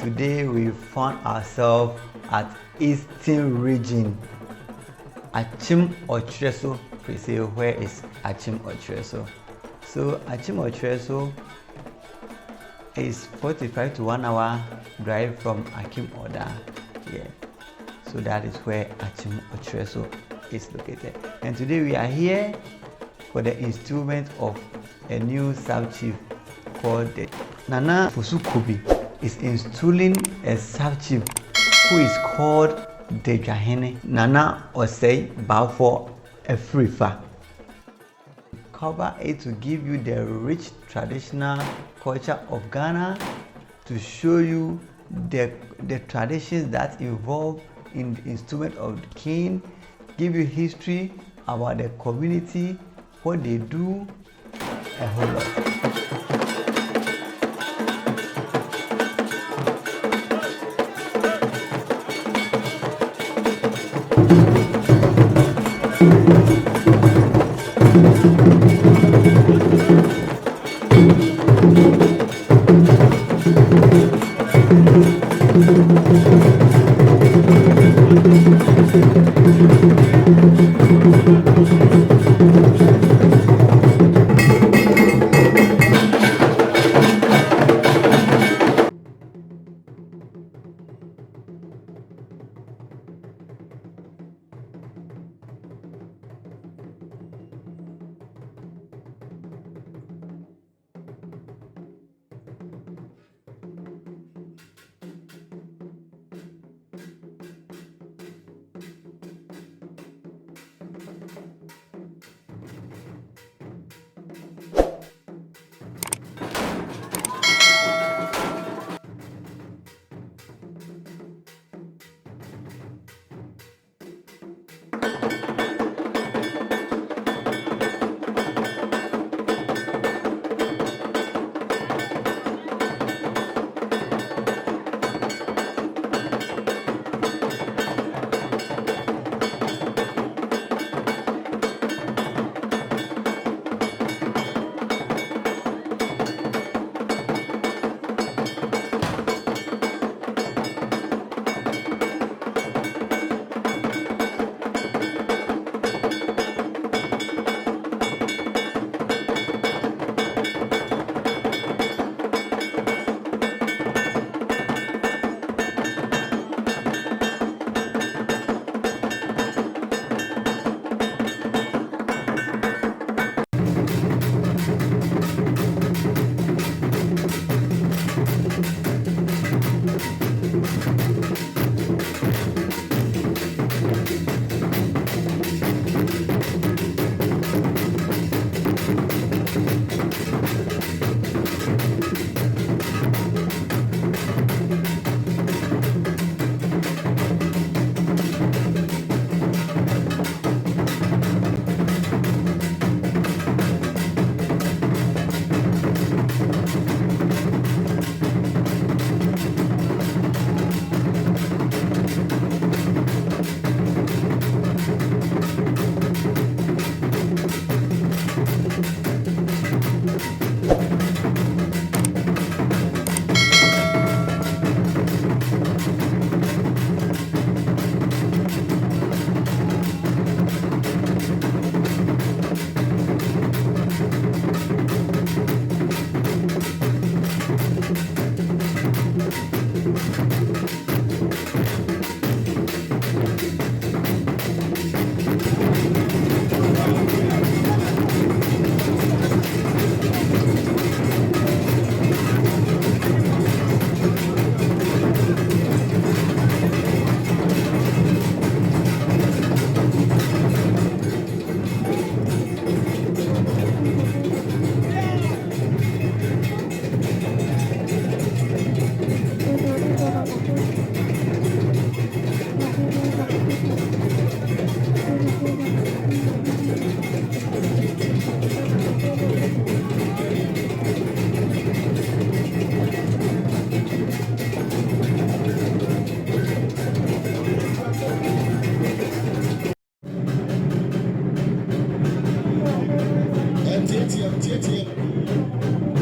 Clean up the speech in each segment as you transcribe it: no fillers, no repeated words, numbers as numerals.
today we found ourselves at Eastern region. Akyem Etwereso, we say, where is Akyem Etwereso? So Akyem Etwereso is 45 to 1 hour drive from Akyem Odau. Yeah. So that is where Akyem Etwereso is located. And today we are here for the installment of a new sub-chief called Nana Fusukubi is installing a sub-chief who is called the Twafohene Nana OSEI BAFFOUR AFRIFA. Cover it to give you the rich traditional culture of Ghana, to show you the traditions that involve in the installment of the king, give you history about the community, what they do, a whole lot.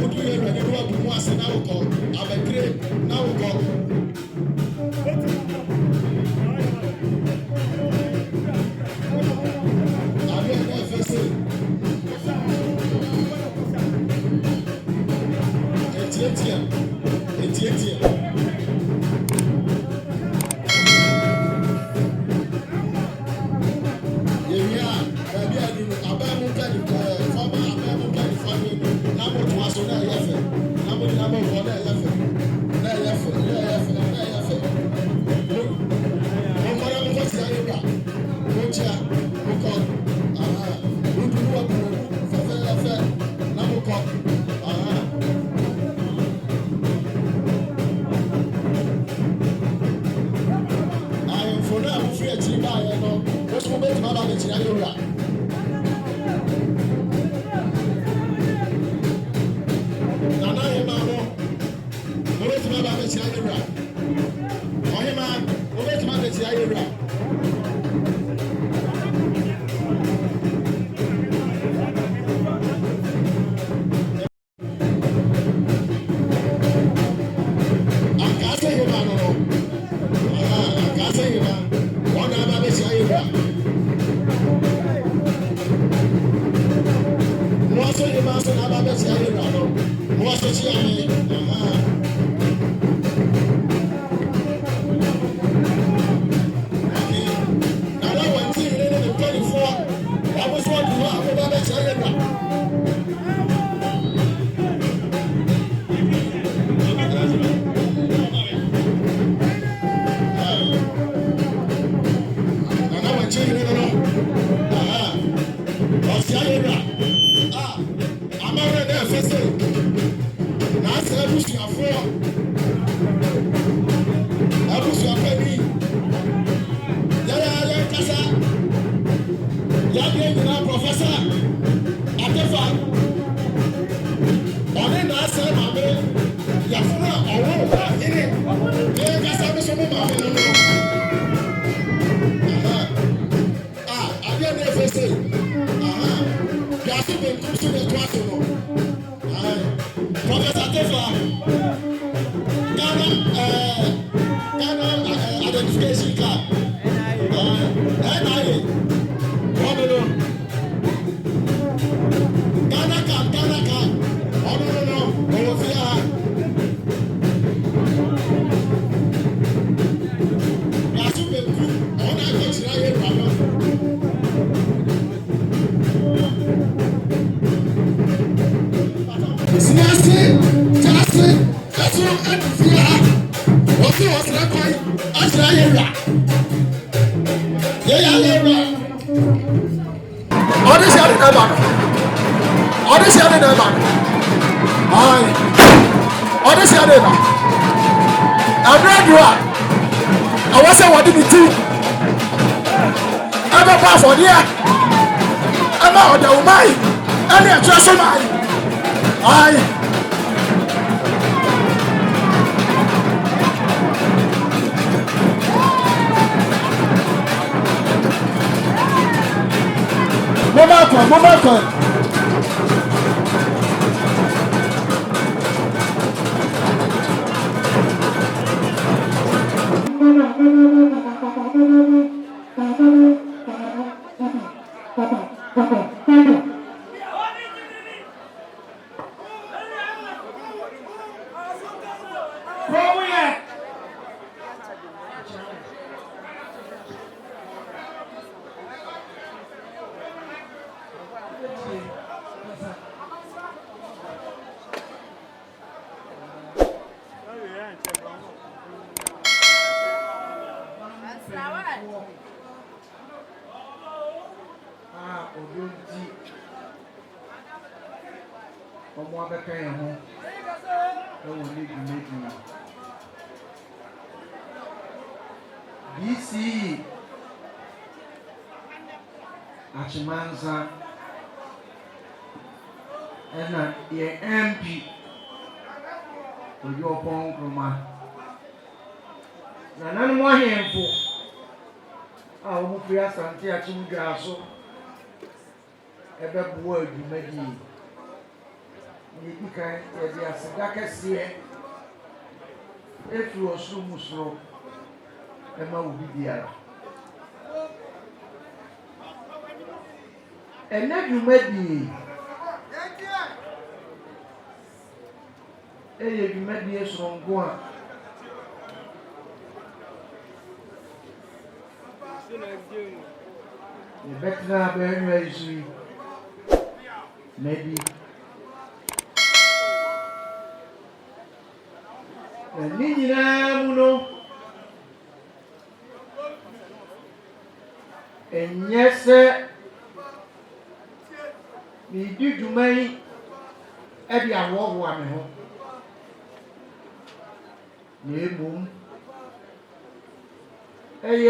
Would you hear any word to us now? I'm a great now.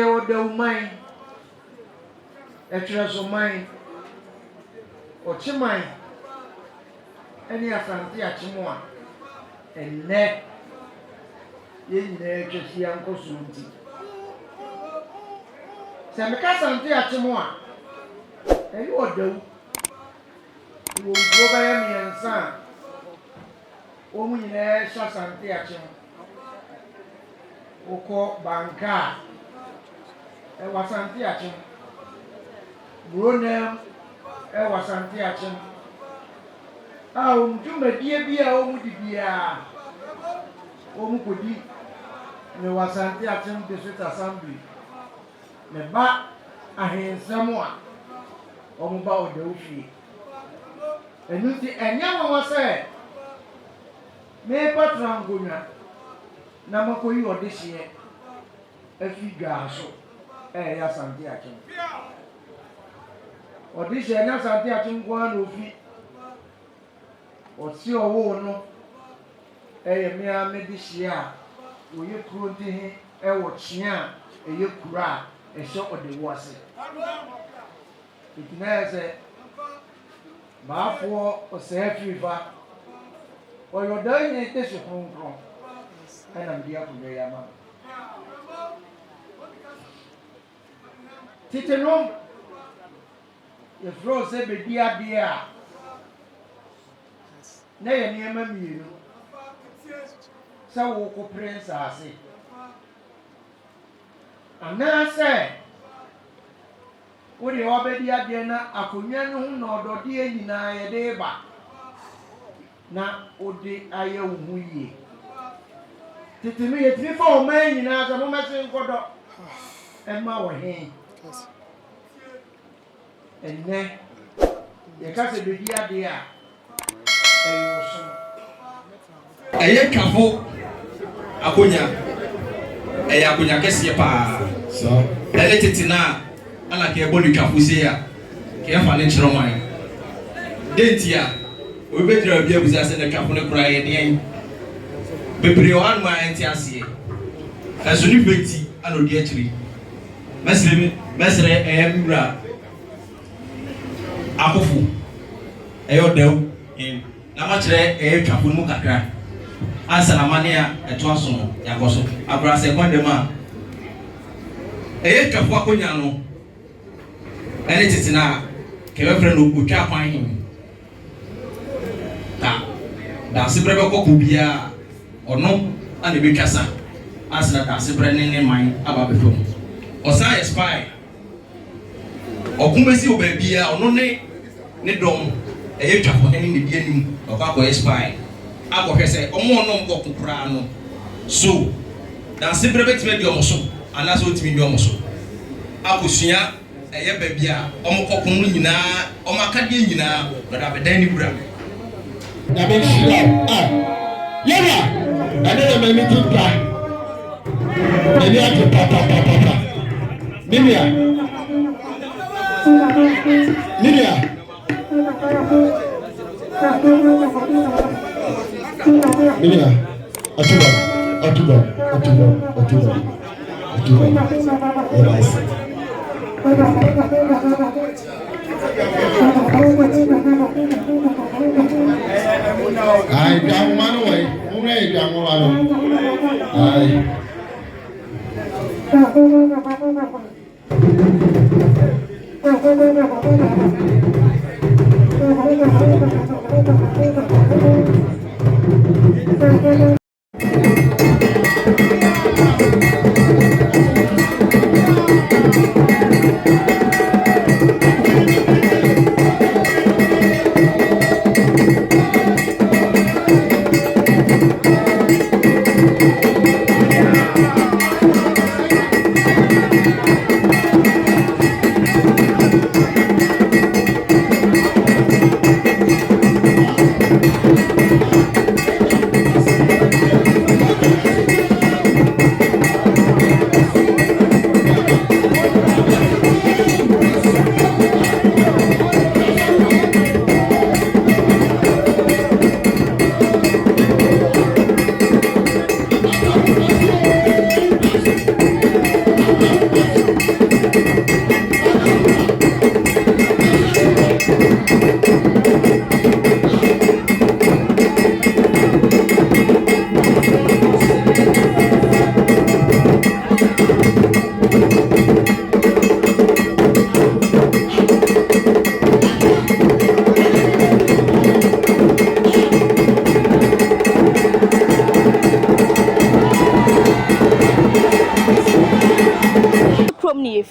Odau Etwereso Ochiman any Asante Achimwa and net yen Chesi Uncle Sunti. Samaka Sante Achimwa and you Odau you will go by me and son. Omu yine Sante Achim Oko Banka Wasante Achim Brunem Wasante Achim dwumadie bi a wɔn di biara wɔn kɔdi ne wasante Akyem district assembly ne ba ahensɛm a wɔn ba Odau fie ɛnu ti ɛnyɛ wɔn sɛ mepa tena nkonnwa na makɔyi ɔde hyeɛ afi dwaa so ɛyɛ asante Akyem ɔde hyeɛ ne asante Akyem nko ara na ofi ɔsi ɔwɔ no ɛyɛ mmea mede hyeɛ a ɔyɛ kuro ntihe ɛwɔ kyea a ɛyɛ kuro a ɛhyɛ ɔde wɔ ase ɛtina yɛ sɛ baafoɔ ɔsɛɛ AFRIFA ɔyɛ ɔdan te so kronkron ɛna mede akonnwa yi ama tete no yɛfrɛ sɛ bɛdi adeɛ a na yɛ nneɛma mmienu sɛ wɔkɔpere nsase anaasɛ wode wɔbɛdi adeɛ na akonnwa no ho na ɔdɔdeɛ nyinaa yɛde ba na wode ayɛ wo ho yie tete no yɛtumi fa ɔman nyinaa sɛ momɛse nkɔdɔ ɛma wɔ he ɛnnɛ yɛka sɛ bɛdi adeɛ a ɛyɛ wo so ɛyɛ twafo akonya ɛyɛ akonya kɛseɛ paa so ɛne tete na ana ka ɛbɔ ne twafo sei a ka ɛfa ne kyerɛ man denti a obɛgyina obi abusa sɛ ne twafo ne koraa yɛ deɛn bebree wɔ hanom a ɛnte aseɛ ɛso ne bɛnti ana odi akyiri mɛsrɛ ɛyɛ nwura akofo ɛyɛ Odau na makyerɛ ɛyɛ twafo no mu kakra ansa na mane a ɛto aso no yakɔ so akora sɛ kwan dɛm a ɛyɛ twafo akonya no ɛne tete na kɛbɛfrɛ no otwa kwan hem ta danse brɛ bɛkɔ kɔ biara ɔno ana ɛbɛtwa sa ansa na danse brɛ ne man aba bɛfɛ mu ɔsan yɛ spy ɔko bɛsi wɔ baabiara ɔno ne dɔm ɛyɛ twafo ɛne ne di anim ɔkɔ akɔyɛ spy akɔhwɛ sɛ ɔmo ɔnom kɔ koraa no so danse brɛ bɛtumi di ɔmo so anaasɛ ɔtumi di ɔmo so akɔsua ɛyɛ baabi a ɔmo kɔko no nyinaa ɔmo akadeɛ nyinaa ɔde abɛdan ne wura na bɛ hyia yɛra ɛne na mɛmi ti pa ɛne ate papapapapa Nidia Atuba. Yes. I don't want to wait. I don't want to.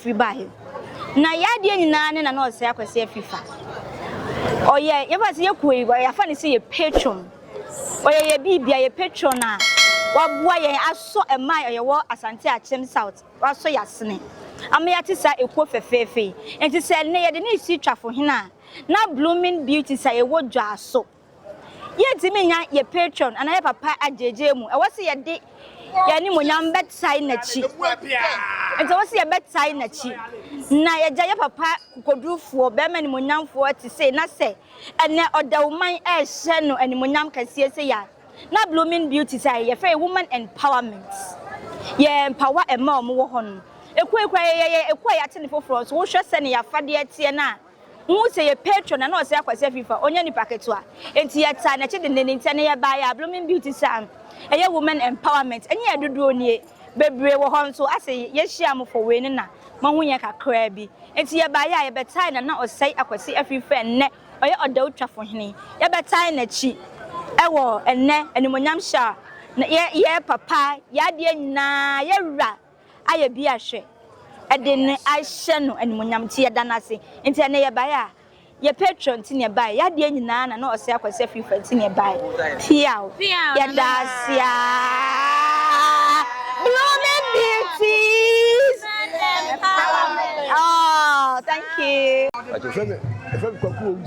Free by him. Na ya die nyina ne na no se akwese AFRIFA. Oh yeah, you was your queen, but I find see a patron. Oh yeah, be a patron now. What boy I saw a mile your war Asante Akyem South. What so yasne. I may at say a quote for Fefe, and to say near the need see Twafohene. Now blooming beauty say a word jar so. Yet to me, your patron, and I have a pie at JJ. I was a day. Yani munyam bedside na chi. Ento wo se ye bedside na chi. Na ye gya ye papa kodufuo be ma ni munyamfo ati say na say ene odawman e hye no ani munyam kase say ya. Na blooming beauty say ye free woman empowerment. Ye empower e ma omo wo ho no. Ekwa ya tene foforo so wo hwe se ne ya fade atie na. Who say a patron and not say AFRIFA, only packetwa. And yet, I check the name by blooming beauty sam. A woman empowerment, and ye do near baby home. So I say, yes, she am for winning now. Mamunyaka crabby. And see a buyer a better and not say AFRIFA net or your Odau Twafohene. A better a cheap. Ewo and ne and munyam sha. Ye papa, ya dear na ye rat. I be a share. Edin I shenu and munyam tia danasi into near buyer. Your patron tin buy, ya dear nana, no say AFRIFA tin buy. Piao, ya dasia. Blooming beauties. Oh, thank you. If I'm Kwaku,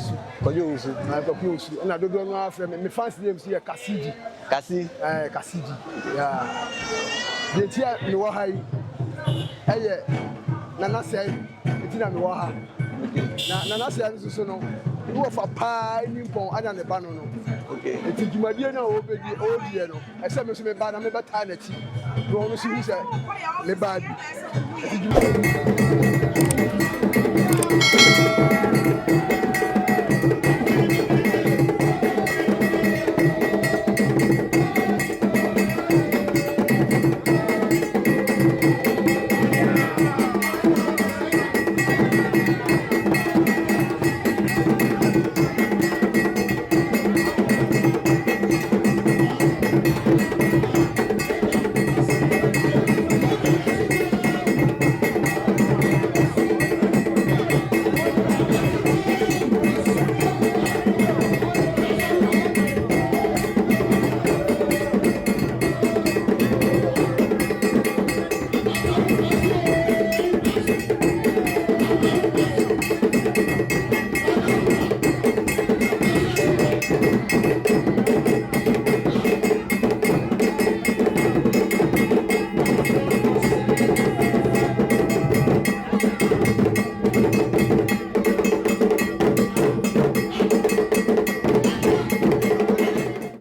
and I don't know if my fancy name is here Cassidy. Cassidy. Yeah. The tia no high. Nana say, it's in a waha. Nana says, so no, you have a pie in Pong and a banana. Okay, it's a Jumadiana over the old year. I said, Miss Mebana, Meba Tanity. You want to see who said, Lebad.